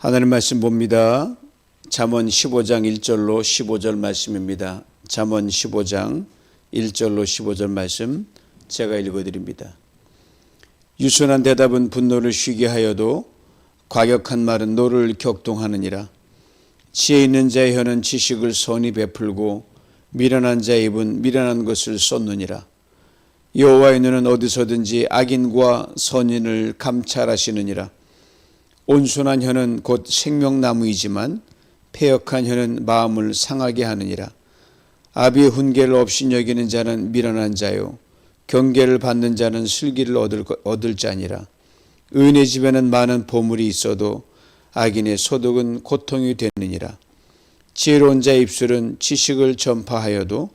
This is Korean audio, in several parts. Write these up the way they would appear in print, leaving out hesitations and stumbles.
하나님 말씀 봅니다. 잠언 15장 1절로 15절 말씀입니다. 잠언 15장 1절로 15절 말씀 제가 읽어드립니다. 유순한 대답은 분노를 쉬게 하여도 과격한 말은 노를 격동하느니라. 지혜 있는 자의 혀는 지식을 선히 베풀고 미련한 자의 입은 미련한 것을 쏟느니라. 여호와의 눈은 어디서든지 악인과 선인을 감찰하시느니라. 온순한 혀는 곧 생명나무이지만 패역한 혀는 마음을 상하게 하느니라. 아비의 훈계를 없이 여기는 자는 미련한 자요 경계를 받는 자는 슬기를 얻을 자니라. 의인의 집에는 많은 보물이 있어도 악인의 소득은 고통이 되느니라. 지혜로운 자의 입술은 지식을 전파하여도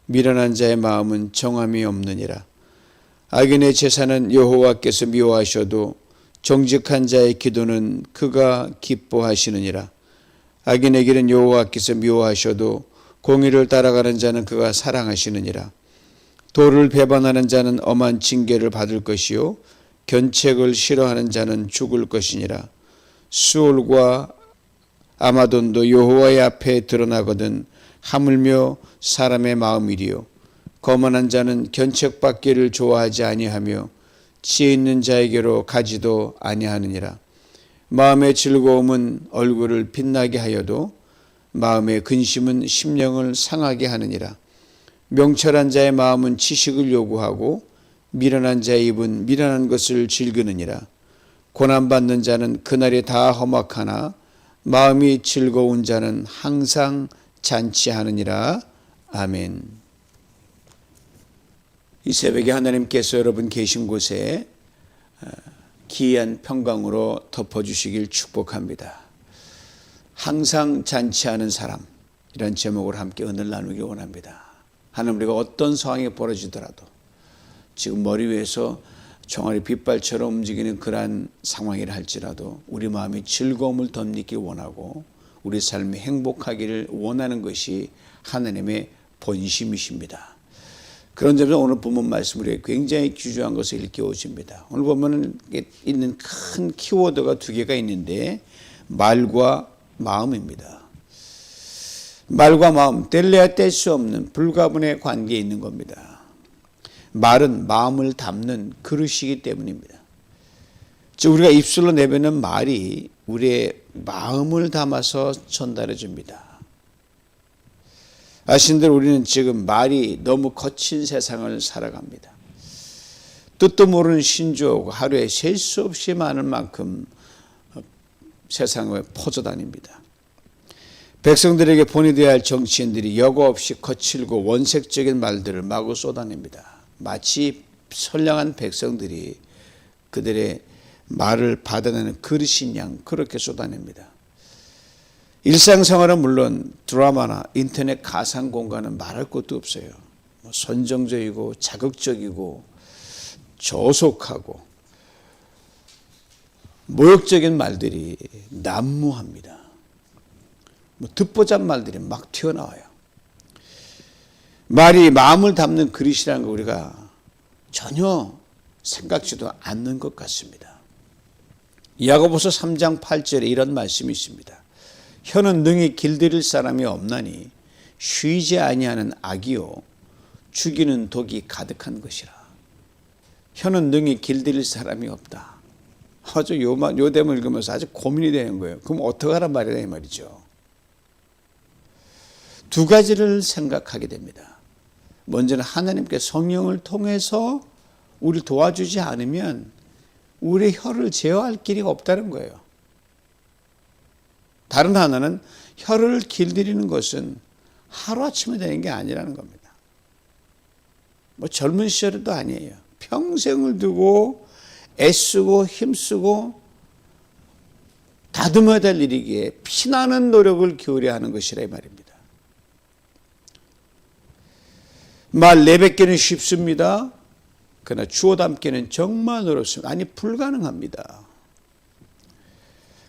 미련한 자의 마음은 정함이 없느니라. 악인의 제사는 여호와께서 미워하셔도 정직한 자의 기도는 그가 기뻐하시느니라. 악인의 길은 여호와께서 미워하셔도 공의를 따라가는 자는 그가 사랑하시느니라. 도를 배반하는 자는 엄한 징계를 받을 것이요 견책을 싫어하는 자는 죽을 것이니라. 수올과 아마돈도 여호와의 앞에 드러나거든 하물며 사람의 마음이리요 거만한 자는 견책받기를 좋아하지 아니하며 지혜 있는 자에게로 가지도 아니하느니라. 마음의 즐거움은 얼굴을 빛나게 하여도 마음의 근심은 심령을 상하게 하느니라. 명철한 자의 마음은 지식을 요구하고 미련한 자의 입은 미련한 것을 즐기느니라. 고난받는 자는 그날이 다 험악하나 마음이 즐거운 자는 항상 잔치하느니라. 아멘. 이 새벽에 하나님께서 여러분 계신 곳에 기이한 평강으로 덮어주시길 축복합니다. 항상 잔치하는 사람, 이런 제목으로 함께 은혜를 나누기 원합니다. 하나님, 우리가 어떤 상황이 벌어지더라도 지금 머리 위에서 종아리 빗발처럼 움직이는 그러한 상황이라 할지라도 우리 마음이 즐거움을 덧입길 원하고 우리 삶이 행복하기를 원하는 것이 하나님의 본심이십니다. 그런 점에서 오늘 본문 말씀 우리에게 굉장히 귀중한 것을 일깨워줍니다. 오늘 보면은 있는 큰 키워드가 두 개가 있는데 말과 마음입니다. 말과 마음, 뗄래야 뗄 수 없는 불가분의 관계에 있는 겁니다. 말은 마음을 담는 그릇이기 때문입니다. 즉 우리가 입술로 내뱉는 말이 우리의 마음을 담아서 전달해 줍니다. 아신 대로 우리는 지금 말이 너무 거친 세상을 살아갑니다. 뜻도 모르는 신조어가 하루에 셀 수 없이 많은 만큼 세상에 퍼져다닙니다. 백성들에게 본이 할 정치인들이 여과 없이 거칠고 원색적인 말들을 마구 쏟아냅니다. 마치 선량한 백성들이 그들의 말을 받아내는 그릇인 양 그렇게 쏟아냅니다. 일상생활은 물론 드라마나 인터넷 가상 공간은 말할 것도 없어요. 선정적이고 자극적이고 저속하고 모욕적인 말들이 난무합니다. 듣보잡 말들이 막 튀어나와요. 말이 마음을 담는 그릇이라는 거 우리가 전혀 생각지도 않는 것 같습니다. 야고보서 3장 8절에 이런 말씀이 있습니다. 혀는 능히 길들일 사람이 없나니 쉬지 아니하는 악이요 죽이는 독이 가득한 것이라. 혀는 능히 길들일 사람이 없다. 아주 요 대목을 읽으면서 아주 고민이 되는 거예요. 그럼 어떻게 하란 말이냐 이 말이죠. 두 가지를 생각하게 됩니다. 먼저는 하나님께 성령을 통해서 우리를 도와주지 않으면 우리의 혀를 제어할 길이 없다는 거예요. 다른 하나는 혀를 길들이는 것은 하루아침에 되는 게 아니라는 겁니다. 젊은 시절도 아니에요. 평생을 두고 애쓰고 힘쓰고 다듬어야 될 일이기에 피나는 노력을 기울여야 하는 것이라 이 말입니다. 말 내뱉기는 쉽습니다. 그러나 주워 담기는 정말 어렵습니다. 아니 불가능합니다.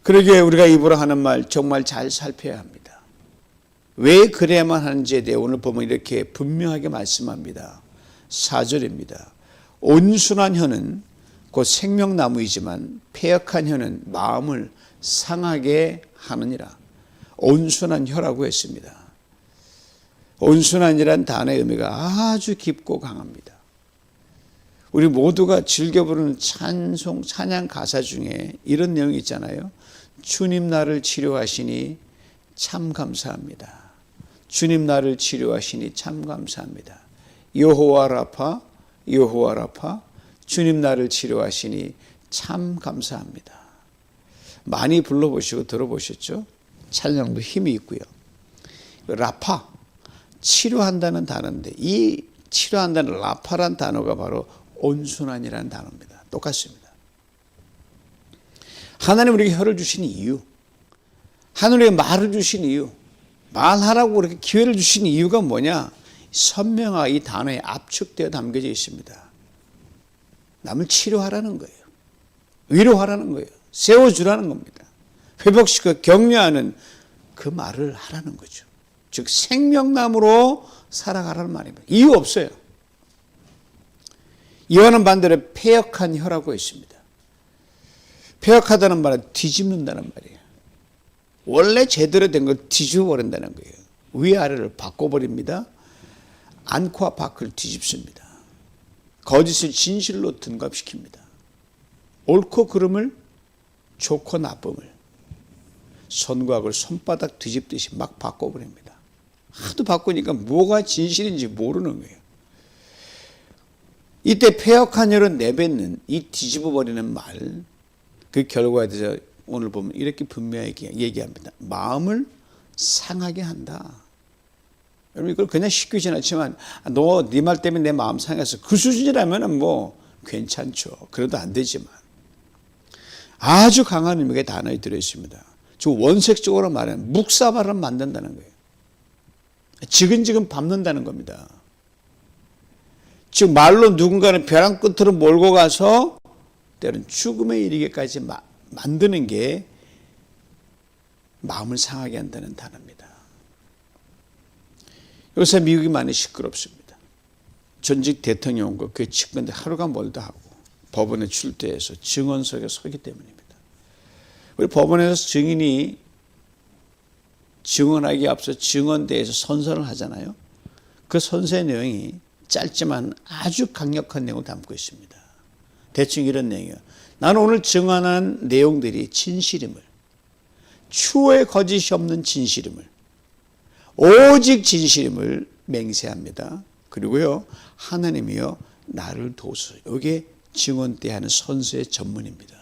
그러기에 우리가 입으로 하는 말 정말 잘 살펴야 합니다. 왜 그래야만 하는지에 대해 오늘 보면 이렇게 분명하게 말씀합니다. 4절입니다. 온순한 혀는 곧 생명나무이지만 패역한 혀는 마음을 상하게 하느니라. 온순한 혀라고 했습니다. 온순한이란 단어의 의미가 아주 깊고 강합니다. 우리 모두가 즐겨 부르는 찬송, 찬양 가사 중에 이런 내용이 있잖아요. 주님 나를 치료하시니 참 감사합니다. 주님 나를 치료하시니 참 감사합니다. 여호와 라파, 여호와 라파, 주님 나를 치료하시니 참 감사합니다. 많이 불러보시고 들어보셨죠? 찬양도 힘이 있고요. 라파, 치료한다는 단어인데 이 치료한다는 라파란 단어가 바로 온순한이라는 단어입니다. 똑같습니다. 하나님 우리에게 혀를 주신 이유, 하나님 우리에게 말을 주신 이유, 말하라고 그렇게 기회를 주신 이유가 뭐냐? 선명하게 이 단어에 압축되어 담겨져 있습니다. 남을 치료하라는 거예요. 위로하라는 거예요. 세워주라는 겁니다. 회복시켜 격려하는 그 말을 하라는 거죠. 즉 생명나무로 살아가라는 말입니다. 이유 없어요. 이와는 반대로 패역한 혀라고 했습니다. 패역하다는 말은 뒤집는다는 말이에요. 원래 제대로 된 걸 뒤집어 버린다는 거예요. 위아래를 바꿔버립니다. 안과 밖을 뒤집습니다. 거짓을 진실로 둔갑시킵니다. 옳고 그름을, 좋고 나쁨을, 선과 악을 손바닥 뒤집듯이 막 바꿔버립니다. 하도 바꾸니까 뭐가 진실인지 모르는 거예요. 이때 패역한 혀를 내뱉는 이 뒤집어버리는 말, 그 결과에 대해서 오늘 보면 이렇게 분명하게 얘기합니다. 마음을 상하게 한다. 여러분 이걸 그냥 쉽게 지나치면 너 네 말 때문에 내 마음 상해서 그 수준이라면 뭐 괜찮죠. 그래도 안 되지만 아주 강한 의미의 단어에 들어있습니다. 즉 원색적으로 말하면 묵사발을 만든다는 거예요. 지근지근 밟는다는 겁니다. 즉 말로 누군가를 벼랑 끝으로 몰고 가서 때로는 죽음에 이르기까지 만드는 게 마음을 상하게 한다는 단어입니다. 요새 미국이 많이 시끄럽습니다. 전직 대통령과 그 측근들 하루가 멀다 하고 법원에 출두해서 증언석에 서기 때문입니다. 우리 법원에서 증인이 증언하기에 앞서 증언대에서 선서를 하잖아요. 그 선서의 내용이 짧지만 아주 강력한 내용을 담고 있습니다. 대충 이런 내용이에요. 나는 오늘 증언한 내용들이 진실임을, 추후에 거짓이 없는 진실임을, 오직 진실임을 맹세합니다. 그리고요, 하나님이여 나를 도우소서. 이게 증언 때 하는 선서의 전문입니다.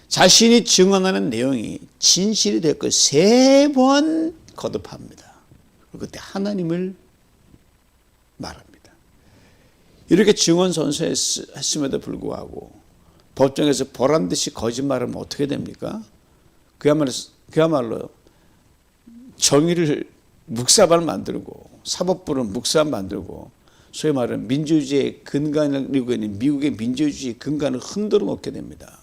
자신이 증언하는 내용이 진실이 될 것 3번 거듭합니다. 그때 하나님을 말합니다. 이렇게 증언 선서했음에도 불구하고 법정에서 보란듯이 거짓말하면 어떻게 됩니까? 그야말로 정의를 묵사발 만들고 사법부는 묵사 만들고 소위 말하는 민주주의의 근간을 이루고 있는 미국의 민주주의 근간을 흔들어 놓게 됩니다.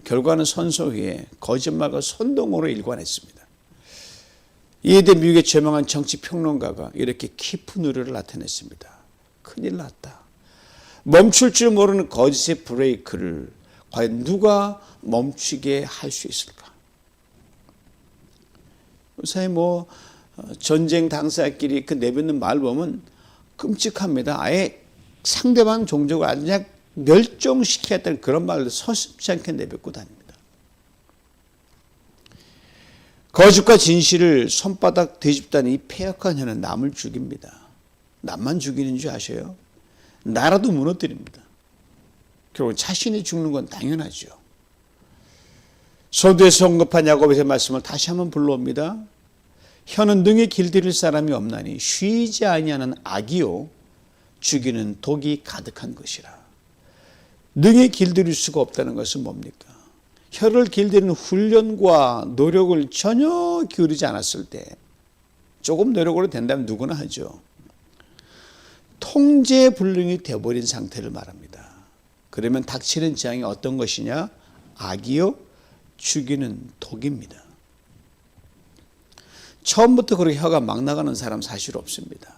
결과는 선서위에 거짓말과 선동으로 일관했습니다. 이에 대해 미국의 저명한 정치평론가가 이렇게 깊은 우려를 나타냈습니다. 큰일 났다. 멈출 줄 모르는 거짓의 브레이크를 과연 누가 멈추게 할 수 있을까? 요새 전쟁 당사자끼리 그 내뱉는 말 보면 끔찍합니다. 아예 상대방 종족을 아주 그냥 멸종시키겠다는 그런 말을 서슴지 않게 내뱉고 다닙니다. 거짓과 진실을 손바닥 뒤집다는 이 패역한 혀는 남을 죽입니다. 남만 죽이는 줄 아셔요? 나라도 무너뜨립니다. 결국 자신이 죽는 건 당연하죠. 서두에서 언급한 야고보의 말씀을 다시 한번 불러옵니다. 혀는 능히 길들일 사람이 없나니 쉬지 아니하는 악이요 죽이는 독이 가득한 것이라. 능히 길들일 수가 없다는 것은 뭡니까? 혀를 길들이는 훈련과 노력을 전혀 기울이지 않았을 때 조금 노력으로 된다면 누구나 하죠. 통제불능이 되어버린 상태를 말합니다. 그러면 닥치는 재앙이 어떤 것이냐? 악이요 죽이는 독입니다. 처음부터 그렇게 혀가 막 나가는 사람 사실 없습니다.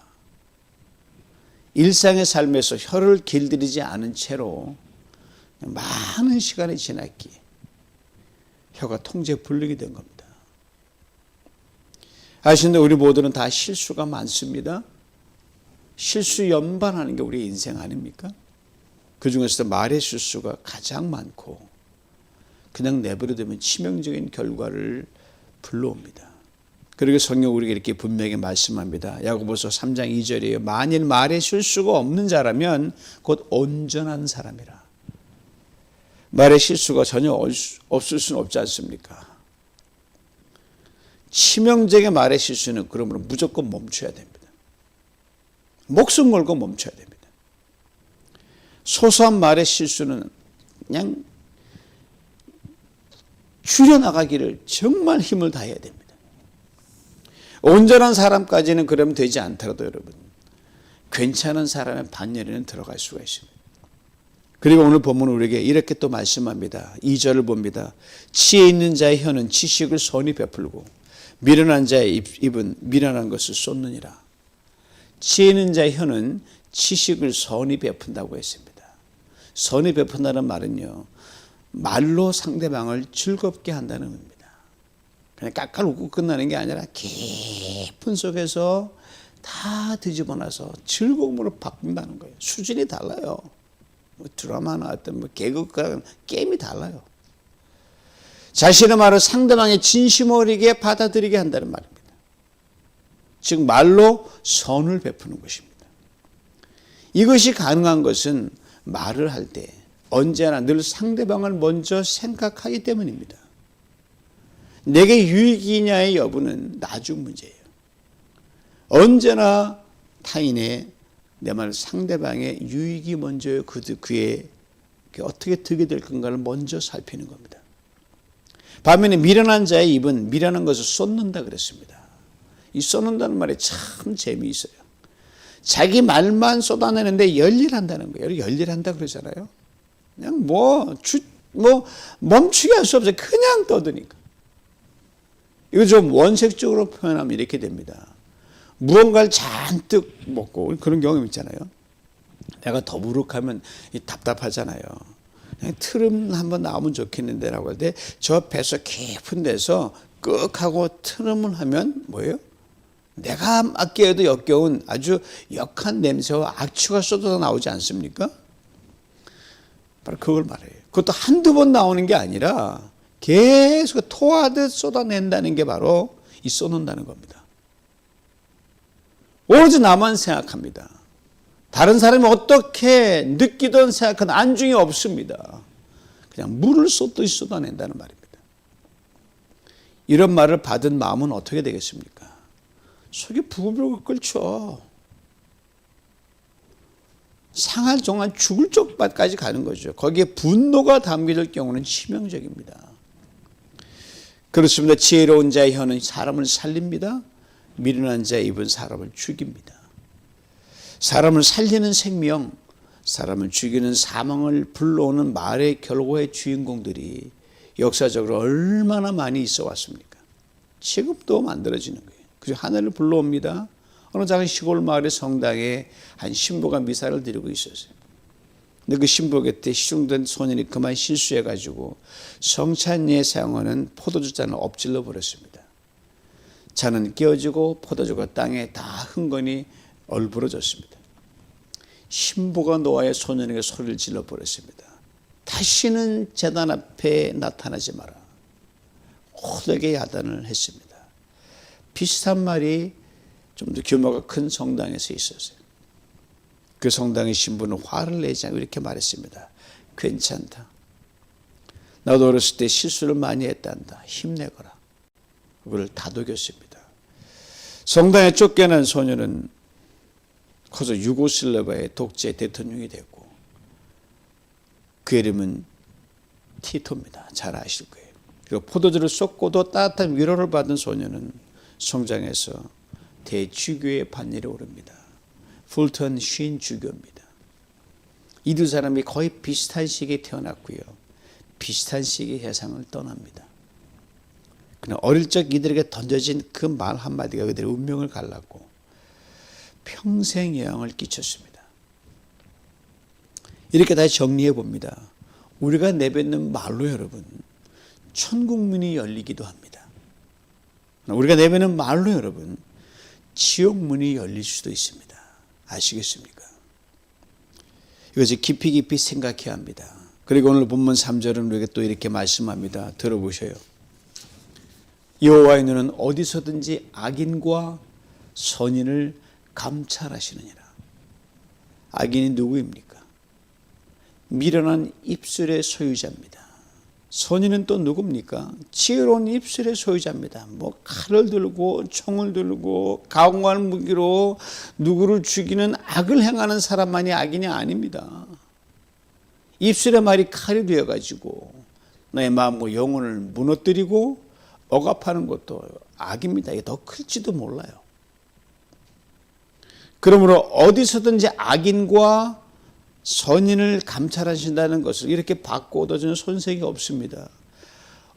일상의 삶에서 혀를 길들이지 않은 채로 많은 시간이 지났기에 혀가 통제 불능이 된 겁니다. 아시는데 우리 모두는 다 실수가 많습니다. 실수 연반하는 게 우리 인생 아닙니까? 그 중에서도 말의 실수가 가장 많고 그냥 내버려두면 치명적인 결과를 불러옵니다. 그리고 성경 우리에게 이렇게 분명히 말씀합니다. 야고보서 3장 2절이에요. 만일 말의 실수가 없는 자라면 곧 온전한 사람이라. 말의 실수가 전혀 없을 수는 없지 않습니까? 치명적인 말의 실수는 그러므로 무조건 멈춰야 됩니다. 목숨 걸고 멈춰야 됩니다. 소소한 말의 실수는 그냥 줄여나가기를 정말 힘을 다해야 됩니다. 온전한 사람까지는 그러면 되지 않더라도 여러분, 괜찮은 사람의 반열에는 들어갈 수가 있습니다. 그리고 오늘 본문은 우리에게 이렇게 또 말씀합니다. 2절을 봅니다. 지혜 있는 자의 혀는 지식을 선히 베풀고 미련한 자의 입은 미련한 것을 쏟느니라. 지혜 있는 자의 혀는 지식을 선히 베푼다고 했습니다. 선히 베푼다는 말은요, 말로 상대방을 즐겁게 한다는 의미입니다. 그냥 깔깔 웃고 끝나는 게 아니라 깊은 속에서 다 뒤집어놔서 즐거움으로 바꾼다는 거예요. 수준이 달라요. 뭐 드라마나 어떤 개그가 게임이 달라요. 자신의 말을 상대방의 진심 어리게 받아들이게 한다는 말입니다. 즉 말로 선을 베푸는 것입니다. 이것이 가능한 것은 말을 할 때 언제나 늘 상대방을 먼저 생각하기 때문입니다. 내게 유익이냐의 여부는 나중 문제예요. 언제나 타인의 내 말 상대방의 유익이 먼저요. 그의 어떻게 득이 될 건가를 먼저 살피는 겁니다. 반면에 미련한 자의 입은 미련한 것을 쏟는다 그랬습니다. 이 쏟는다는 말이 참 재미있어요. 자기 말만 쏟아내는데 열일한다는 거예요. 열일한다 그러잖아요. 그냥 멈추게 할 수 없어요. 그냥 떠드니까. 이거 좀 원색적으로 표현하면 이렇게 됩니다. 무언가를 잔뜩 먹고 그런 경험 있잖아요. 내가 더부룩하면 답답하잖아요. 그냥 트름 한번 나오면 좋겠는데 라고 할 때 저 뱃속 깊은 데서 끄하고 트름을 하면 뭐예요? 내가 맡기에도 역겨운 아주 역한 냄새와 악취가 쏟아져 나오지 않습니까? 바로 그걸 말해요. 그것도 한두 번 나오는 게 아니라 계속 토하듯 쏟아낸다는 게 바로 이 쏟는다는 겁니다. 오로지 나만 생각합니다. 다른 사람이 어떻게 느끼든 생각은 안중이 없습니다. 그냥 물을 쏟듯이 쏟아낸다는 말입니다. 이런 말을 받은 마음은 어떻게 되겠습니까? 속이 부글부글 끓죠. 상할 정말 죽을 쪽까지 가는 거죠. 거기에 분노가 담겨질 경우는 치명적입니다. 그렇습니다. 지혜로운 자의 혀는 사람을 살립니다. 미련한 자의 입은 사람을 죽입니다. 사람을 살리는 생명, 사람을 죽이는 사망을 불러오는 말의 결과의 주인공들이 역사적으로 얼마나 많이 있어 왔습니까? 지금도 만들어지는 거예요. 그래서 하늘을 불러옵니다. 어느 작은 시골 마을의 성당에 한 신부가 미사를 드리고 있었어요. 근데 그 신부 곁에 시중된 소년이 그만 실수해가지고 성찬리에 사용하는 포도주 잔을 엎질러 버렸습니다. 잔은 깨어지고 포도주가 땅에 다 흥건히 얼부러졌습니다. 신부가 노아의 소년에게 소리를 질러 버렸습니다. 다시는 제단 앞에 나타나지 마라. 호되게 야단을 했습니다. 비슷한 말이 좀 더 규모가 큰 성당에서 있었어요. 그 성당의 신부는 화를 내지 않고 이렇게 말했습니다. 괜찮다. 나도 어렸을 때 실수를 많이 했단다. 힘내거라. 그걸 다독였습니다. 성당에 쫓겨난 소녀는 커서 유고슬라비아의 독재 대통령이 됐고 그 이름은 티토입니다. 잘 아실 거예요. 그리고 포도주를 쏟고도 따뜻한 위로를 받은 소녀는 성장해서 대주교의 반열에 오릅니다. 풀턴 쉰 주교입니다. 이 두 사람이 거의 비슷한 시기에 태어났고요. 비슷한 시기에 세상을 떠납니다. 그러나 어릴 적 이들에게 던져진 그 말 한마디가 그들의 운명을 갈랐고 평생 영향을 끼쳤습니다. 이렇게 다시 정리해 봅니다. 우리가 내뱉는 말로 여러분 천국문이 열리기도 합니다. 우리가 내뱉는 말로 여러분, 지옥문이 열릴 수도 있습니다. 아시겠습니까? 이것을 깊이 생각해야 합니다. 그리고 오늘 본문 3절은 우리에게 또 이렇게 말씀합니다. 들어보셔요. 여호와의 눈은 어디서든지 악인과 선인을 감찰하시느니라. 악인이 누구입니까? 미련한 입술의 소유자입니다. 선인은 또 누굽니까? 지혜로운 입술의 소유자입니다. 뭐 칼을 들고 총을 들고 강한 무기로 누구를 죽이는 악을 행하는 사람만이 악인이 아닙니다. 입술의 말이 칼이 되어가지고 너의 마음과 영혼을 무너뜨리고 억압하는 것도 악입니다. 이게 더 클지도 몰라요. 그러므로 어디서든지 악인과 선인을 감찰하신다는 것을 이렇게 받고 얻어주는 손색이 없습니다.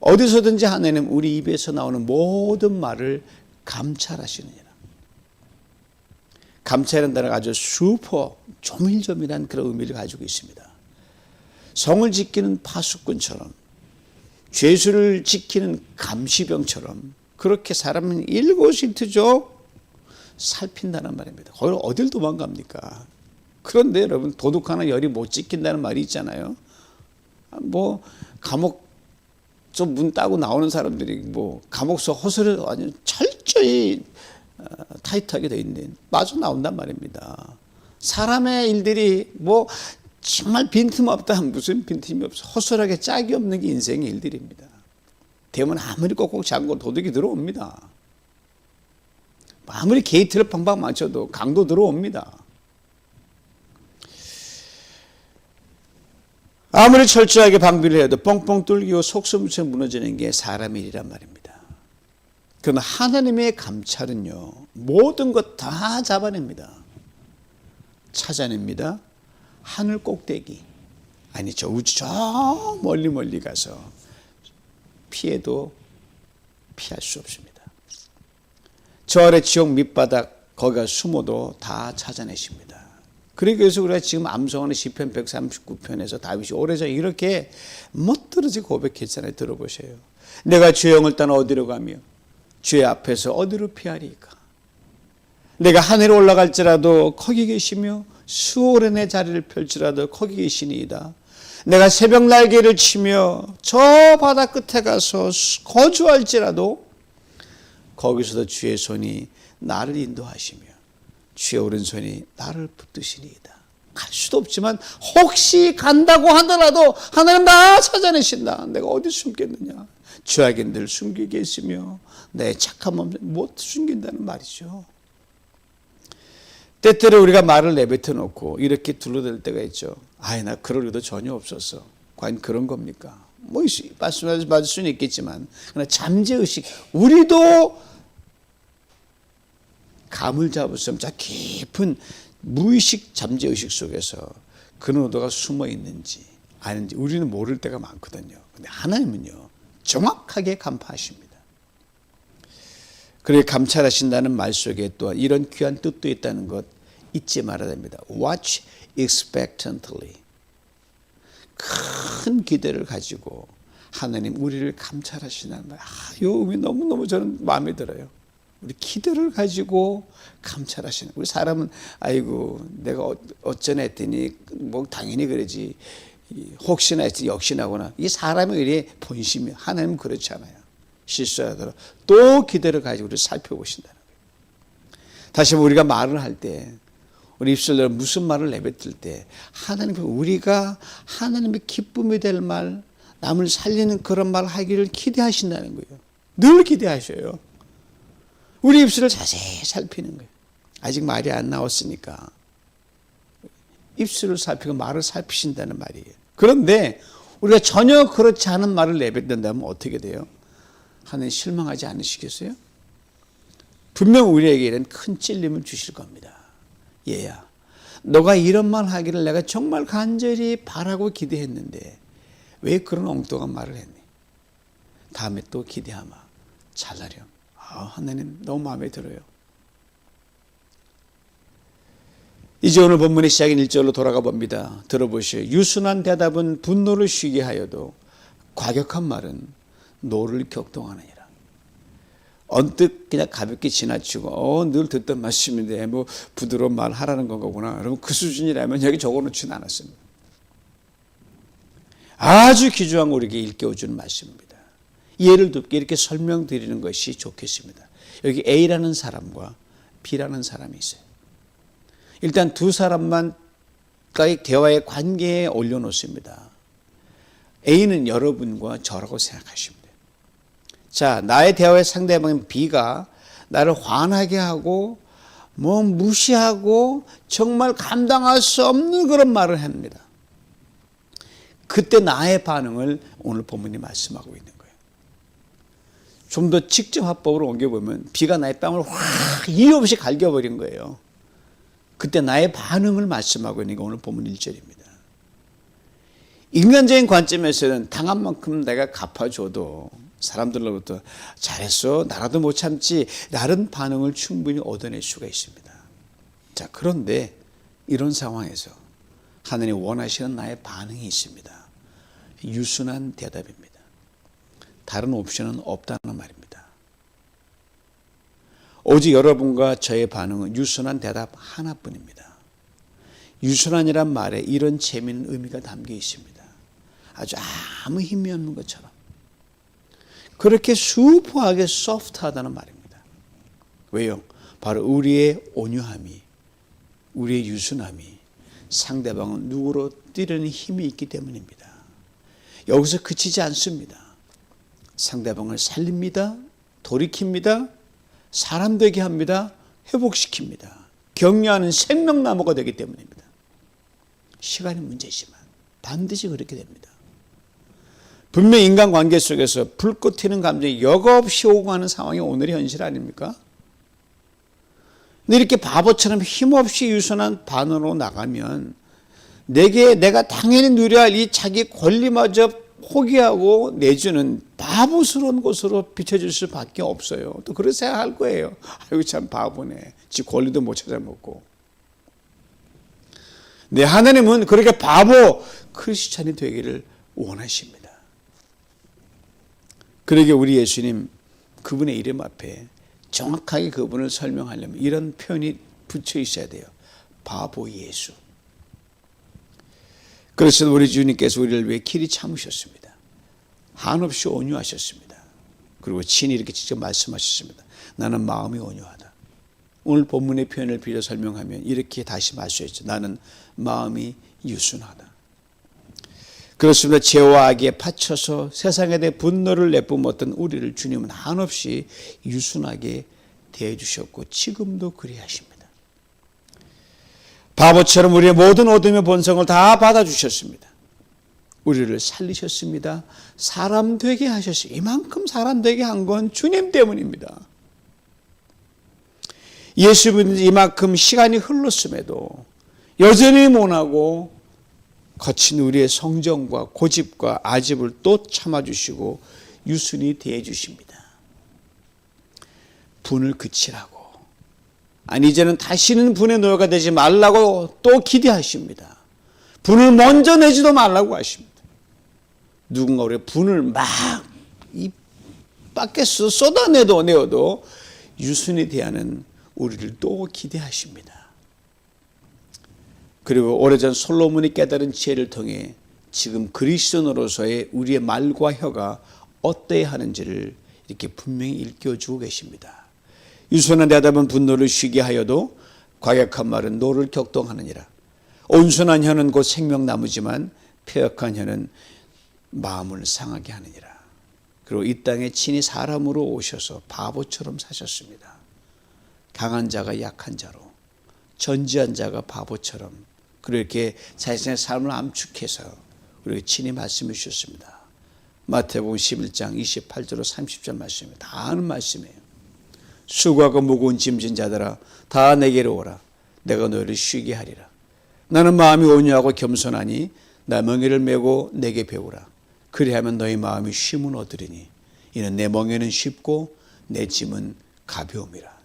어디서든지 하나님 우리 입에서 나오는 모든 말을 감찰하시느니라. 감찰이라는 단어가 아주 슈퍼 조밀조밀한 그런 의미를 가지고 있습니다. 성을 지키는 파수꾼처럼, 죄수를 지키는 감시병처럼 그렇게 사람은 일거수일투족 살핀다는 말입니다. 거기를 어딜 도망갑니까? 그런데 여러분, 도둑 하나 열이 못 지킨다는 말이 있잖아요. 뭐 감옥 좀 문 따고 나오는 사람들이 뭐 감옥서 허술을 아주 철저히 타이트하게 돼 있는데 빠져나온단 말입니다. 사람의 일들이 뭐 정말 빈틈없다. 무슨 빈틈이 없어. 허술하게 짝이 없는 게 인생의 일들입니다. 대문 아무리 꼭꼭 잠궈 도둑이 들어옵니다. 아무리 게이트를 팡팡 맞춰도 강도 들어옵니다. 아무리 철저하게 방비를 해도 뻥뻥 뚫리고 속수무책 무너지는 게 사람의 일이란 말입니다. 그러나 하나님의 감찰은요, 모든 것 다 잡아냅니다. 찾아냅니다. 하늘 꼭대기, 아니 저 우주 저 멀리 가서 피해도 피할 수 없습니다. 저 아래 지옥 밑바닥 거기가 숨어도 다 찾아내십니다. 그래서 우리가 지금 암송하는 시편 139편에서 다윗이 오래전에 이렇게 멋들어지 고백했잖아요. 들어보세요. 내가 주의 영을 따라 어디로 가며 주의 앞에서 어디로 피하리까? 내가 하늘에 올라갈지라도 거기 계시며 수월에 내 자리를 펼지라도 거기 계시니이다. 내가 새벽 날개를 치며 저 바다 끝에 가서 거주할지라도 거기서도 주의 손이 나를 인도하시며 주의 오른손이 나를 붙드시니이다. 갈 수도 없지만 혹시 간다고 하더라도 하나님 나 찾아내신다. 내가 어디 숨겠느냐. 죄악인 늘 숨기게 했으며 내 착한 몸 못 숨긴다는 말이죠. 때때로 우리가 말을 내뱉어 놓고 이렇게 둘러댈 때가 있죠. 아이 나 그럴 의도 전혀 없었어. 과연 그런 겁니까? 뭐 말씀할 수는 있겠지만 그러나 잠재의식, 우리도 감을 잡을 수 없는 깊은 무의식 잠재의식 속에서 그런 의도가 숨어 있는지 아닌지 우리는 모를 때가 많거든요. 근데 하나님은요 정확하게 간파하십니다. 그렇게 감찰하신다는 말 속에 또한 이런 귀한 뜻도 있다는 것 잊지 말아야 됩니다. Watch expectantly. 큰 기대를 가지고 하나님 우리를 감찰하시는 말. 이 의미 너무너무 저는 마음에 들어요. 우리 기대를 가지고 감찰하시는. 우리 사람은 아이고 내가 어쩌나 했더니 뭐 당연히 그러지. 혹시나 했더니 역시나구나. 이게 사람의 일의 본심이에요. 하나님은 그렇지 않아요. 실수하더라도 또 기대를 가지고 우리를 살펴보신다는 거예요. 다시 한번 우리가 말을 할 때 우리 입술로 무슨 말을 내뱉을 때 하나님 우리가 하나님의 기쁨이 될 말, 남을 살리는 그런 말 하기를 기대하신다는 거예요. 늘 기대하셔요. 우리 입술을 자세히 살피는 거예요. 아직 말이 안 나왔으니까 입술을 살피고 말을 살피신다는 말이에요. 그런데 우리가 전혀 그렇지 않은 말을 내뱉는다면 어떻게 돼요? 하나님 실망하지 않으시겠어요? 분명 우리에게는 큰 찔림을 주실 겁니다. 얘야, 너가 이런 말 하기를 내가 정말 간절히 바라고 기대했는데 왜 그런 엉뚱한 말을 했니? 다음에 또 기대하마. 잘하렴. 하나님 너무 마음에 들어요. 이제 오늘 본문의 시작인 1절로 돌아가 봅니다. 들어보시오. 유순한 대답은 분노를 쉬게 하여도 과격한 말은 노를 격동하느니라. 언뜻 그냥 가볍게 지나치고 늘 듣던 말씀인데 뭐 부드러운 말 하라는 거구나. 여러분 그 수준이라면 여기 적어놓지는 않았습니다. 아주 귀중한 우리에게 일깨워주는 말씀입니다. 이해를 돕게 이렇게 설명드리는 것이 좋겠습니다. 여기 A라는 사람과 B라는 사람이 있어요. 일단 두 사람만 대화의 관계에 올려놓습니다. A는 여러분과 저라고 생각하시면 돼요. 자, 나의 대화의 상대방인 B가 나를 화나게 하고 뭐 무시하고 정말 감당할 수 없는 그런 말을 합니다. 그때 나의 반응을 오늘 본문이 말씀하고 있는 거예요. 좀 더 직접 화법으로 옮겨보면 B가 나의 뺨을 확 이유 없이 갈겨버린 거예요. 그때 나의 반응을 말씀하고 있는 게 오늘 본문 1절입니다. 인간적인 관점에서는 당한 만큼 내가 갚아줘도 사람들로부터 잘했어, 나라도 못 참지, 라는 반응을 충분히 얻어낼 수가 있습니다. 자, 그런데 이런 상황에서 하나님 원하시는 나의 반응이 있습니다. 유순한 대답입니다. 다른 옵션은 없다는 말입니다. 오직 여러분과 저의 반응은 유순한 대답 하나뿐입니다. 유순한이란 말에 이런 재미있는 의미가 담겨 있습니다. 아주 아무 힘이 없는 것처럼 그렇게 슈퍼하게 소프트하다는 말입니다. 왜요? 바로 우리의 온유함이, 우리의 유순함이 상대방은 누구로 뛰려는 힘이 있기 때문입니다. 여기서 그치지 않습니다. 상대방을 살립니다. 돌이킵니다. 사람 되게 합니다. 회복시킵니다. 격려하는 생명나무가 되기 때문입니다. 시간이 문제지만 반드시 그렇게 됩니다. 분명 인간관계 속에서 불꽃 튀는 감정이 여과없이 오고 가는 상황이 오늘의 현실 아닙니까? 근데 이렇게 바보처럼 힘없이 유순한 반응으로 나가면 내가 당연히 누려야 할 이 자기 권리마저 포기하고 내주는 바보스러운 곳으로 비춰질 수밖에 없어요. 또 그렇게 생각할 거예요. 아이고 참 바보네. 지 권리도 못 찾아먹고. 네, 하나님은 그렇게 바보 크리스찬이 되기를 원하십니다. 그러게 우리 예수님 그분의 이름 앞에 정확하게 그분을 설명하려면 이런 표현이 붙여 있어야 돼요. 바보 예수. 그래서 우리 주님께서 우리를 위해 길이 참으셨습니다. 한없이 온유하셨습니다. 그리고 친히 이렇게 직접 말씀하셨습니다. 나는 마음이 온유하다. 오늘 본문의 표현을 빌려 설명하면 이렇게 다시 말씀하셨죠. 나는 마음이 유순하다. 그렇습니다. 죄와 악에 파쳐서 세상에 대해 분노를 내뿜었던 우리를 주님은 한없이 유순하게 대해주셨고 지금도 그리하십니다. 바보처럼 우리의 모든 어둠의 본성을 다 받아주셨습니다. 우리를 살리셨습니다. 사람 되게 하셨습니다. 이만큼 사람 되게 한 건 주님 때문입니다. 예수님은 이만큼 시간이 흘렀음에도 여전히 못하고 거친 우리의 성정과 고집과 아집을 또 참아주시고 유순히 대해주십니다. 분을 그치라고. 아니 이제는 다시는 분의 노예가 되지 말라고 또 기대하십니다. 분을 먼저 내지도 말라고 하십니다. 누군가 우리의 분을 막 이 밖에서 쏟아내도 유순히 대하는 우리를 또 기대하십니다. 그리고 오래전 솔로몬이 깨달은 지혜를 통해 지금 그리스도인으로서의 우리의 말과 혀가 어때야 하는지를 이렇게 분명히 일깨워주고 계십니다. 유순한 대답은 분노를 쉬게 하여도 과격한 말은 노를 격동하느니라. 온순한 혀는 곧 생명나무지만 폐역한 혀는 마음을 상하게 하느니라. 그리고 이 땅에 친히 사람으로 오셔서 바보처럼 사셨습니다. 강한 자가 약한 자로, 전지한 자가 바보처럼 그렇게 자신의 삶을 암축해서 우리에게 친히 말씀해 주셨습니다. 마태복음 11장 28절로 30절 말씀입니다. 다 아는 말씀이에요. 수고하고 무거운 짐진 자들아 다 내게로 오라. 내가 너희를 쉬게 하리라. 나는 마음이 온유하고 겸손하니 나 멍에를 메고 내게 배우라. 그리하면 너희 마음이 쉼을 얻으리니 이는 내 멍에는 쉽고 내 짐은 가벼움이라.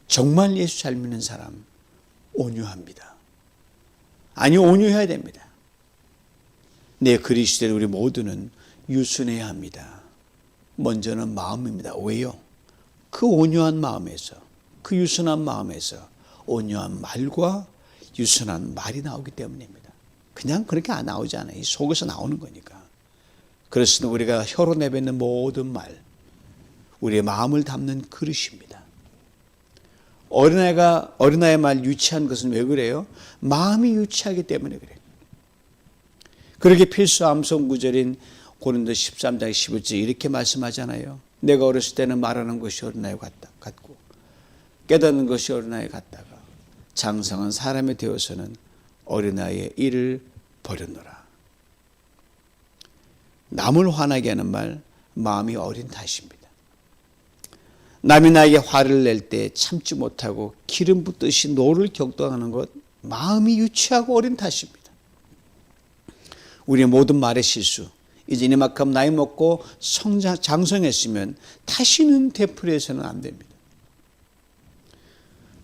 정말 예수 잘 믿는 사람 온유합니다. 아니 온유해야 됩니다. 내 그리스도인 우리 모두는 유순해야 합니다. 먼저는 마음입니다. 왜요? 그 온유한 마음에서, 그 유순한 마음에서 온유한 말과 유순한 말이 나오기 때문입니다. 그냥 그렇게 안 나오지 않아요. 이 속에서 나오는 거니까. 그래서 우리가 혀로 내뱉는 모든 말, 우리의 마음을 담는 그릇입니다. 어린아이의 말 유치한 것은 왜 그래요? 마음이 유치하기 때문에 그래요. 그렇게 필수 암송 구절인 고린도 13장 11절 이렇게 말씀하잖아요. 내가 어렸을 때는 말하는 것이 어린아이 같고 깨닫는 것이 어린아이 같다가 장성한 사람이 되어서는 어린아이의 일을 버렸노라. 남을 화나게 하는 말, 마음이 어린 탓입니다. 남이 나에게 화를 낼 때 참지 못하고 기름 붓듯이 노를 격동하는 것, 마음이 유치하고 어린 탓입니다. 우리의 모든 말의 실수, 이제 이만큼 나이 먹고 장성했으면 다시는 되풀이해서는 안 됩니다.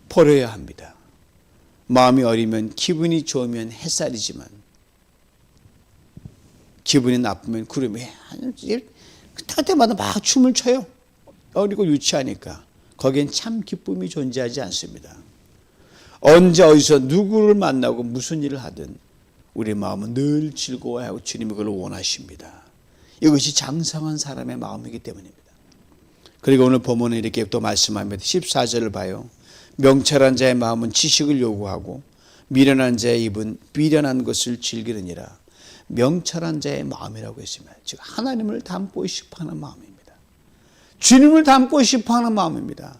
버려야 합니다. 마음이 어리면 기분이 좋으면 햇살이지만 기분이 나쁘면 구름이 할 때마다 막 춤을 춰요. 어리고 유치하니까 거기엔 참 기쁨이 존재하지 않습니다. 언제 어디서 누구를 만나고 무슨 일을 하든 우리 마음은 늘 즐거워하고 주님이 그걸 원하십니다. 이것이 장성한 사람의 마음이기 때문입니다. 그리고 오늘 본문은 이렇게 또 말씀합니다. 14절을 봐요. 명철한 자의 마음은 지식을 요구하고 미련한 자의 입은 비련한 것을 즐기느니라. 명철한 자의 마음이라고 했습니다. 즉 하나님을 닮고 싶어하는 마음입니다. 주님을 닮고 싶어하는 마음입니다.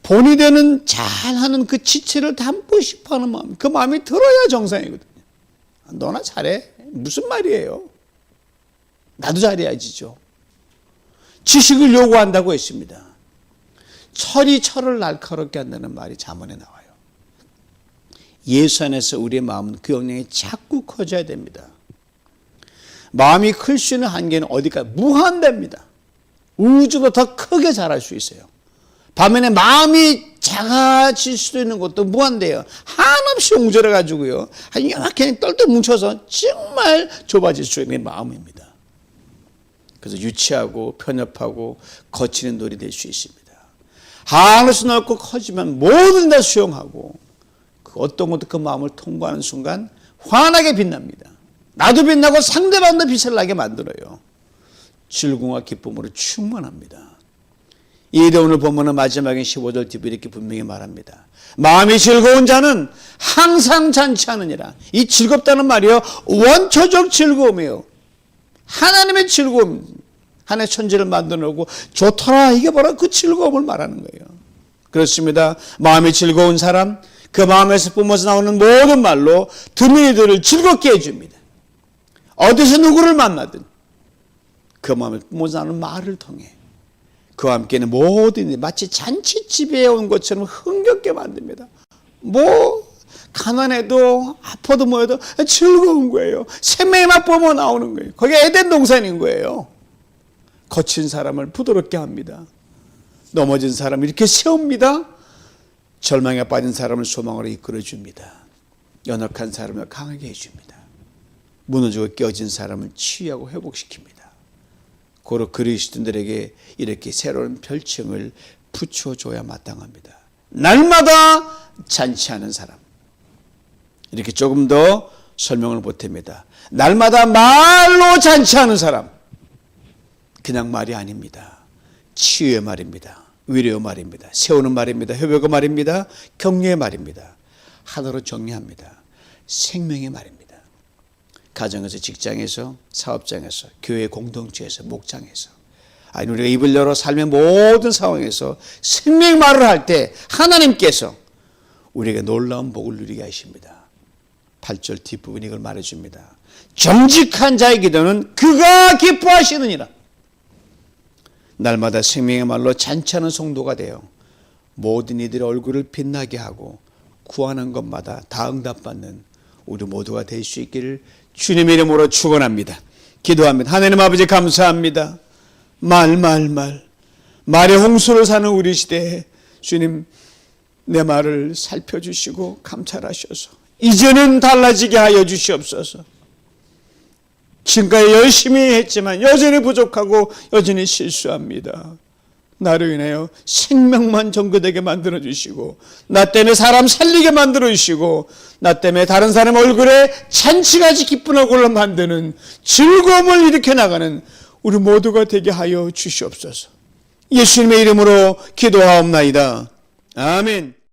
본이 되는 잘하는 그 지체를 닮고 싶어하는 마음, 그 마음이 들어야 정상이거든요. 너나 잘해? 무슨 말이에요? 나도 잘해야지죠. 지식을 요구한다고 했습니다. 철이 철을 날카롭게 한다는 말이 잠언에 나와요. 예수 안에서 우리의 마음은 그 영향이 자꾸 커져야 됩니다. 마음이 클 수 있는 한계는 어디까지? 무한대입니다. 우주보다 더 크게 자랄 수 있어요. 반면에 마음이 작아질 수도 있는 것도 무한대요. 한없이 옹졸해가지고요. 이렇게 똘똘 뭉쳐서 정말 좁아질 수 있는 마음입니다. 그래서 유치하고 편협하고 거치는 돌이 될 수 있습니다. 한없이 넓고 커지면 모든 다 수용하고 그 어떤 것도 그 마음을 통과하는 순간 환하게 빛납니다. 나도 빛나고 상대방도 빛을 나게 만들어요. 즐거움과 기쁨으로 충만합니다. 이에 대해 오늘 본문은 마지막에 15절 뒤에 이렇게 분명히 말합니다. 마음이 즐거운 자는 항상 잔치하느니라. 이 즐겁다는 말이요, 원초적 즐거움이에요. 하나님의 즐거움. 하나님의 천지를 만들어 놓고 좋더라, 이게 바로 그 즐거움을 말하는 거예요. 그렇습니다. 마음이 즐거운 사람, 그 마음에서 뿜어져 나오는 모든 말로 듣는 이들을 즐겁게 해줍니다. 어디서 누구를 만나든 그 마음에 뿜어져 나오는 말을 통해 그와 함께는 모든 일, 마치 잔치집에 온 것처럼 흥겹게 만듭니다. 가난해도 아파도 뭐해도 즐거운 거예요. 생명의 맛 뿜어 나오는 거예요. 그게 에덴 동산인 거예요. 거친 사람을 부드럽게 합니다. 넘어진 사람을 이렇게 세웁니다. 절망에 빠진 사람을 소망으로 이끌어줍니다. 연약한 사람을 강하게 해줍니다. 무너지고 깨어진 사람을 치유하고 회복시킵니다. 고로 그리스도인들에게 이렇게 새로운 별칭을 붙여줘야 마땅합니다. 날마다 잔치하는 사람. 이렇게 조금 더 설명을 보탭니다. 날마다 말로 잔치하는 사람. 그냥 말이 아닙니다. 치유의 말입니다. 위로의 말입니다. 세우는 말입니다. 협약의 말입니다. 격려의 말입니다. 하나로 정리합니다. 생명의 말입니다. 가정에서, 직장에서, 사업장에서, 교회 공동체에서, 목장에서, 아니 우리가 입을 열어 삶의 모든 상황에서 생명의 말을 할 때 하나님께서 우리에게 놀라운 복을 누리게 하십니다. 8절 뒷부분이 이걸 말해줍니다. 정직한 자의 기도는 그가 기뻐하시느니라. 날마다 생명의 말로 잔치하는 성도가 되어 모든 이들의 얼굴을 빛나게 하고 구하는 것마다 다 응답받는 우리 모두가 될 수 있기를 주님의 이름으로 축원합니다. 기도합니다. 하나님 아버지 감사합니다. 말의 홍수를 사는 우리 시대에 주님 내 말을 살펴주시고 감찰하셔서 이제는 달라지게 하여 주시옵소서. 지금까지 열심히 했지만 여전히 부족하고 여전히 실수합니다. 나로 인하여 생명만 정거되게 만들어주시고, 나 때문에 사람 살리게 만들어주시고, 나 때문에 다른 사람 얼굴에 잔치같이 기쁜 얼굴로 만드는 즐거움을 일으켜 나가는 우리 모두가 되게 하여 주시옵소서. 예수님의 이름으로 기도하옵나이다. 아멘.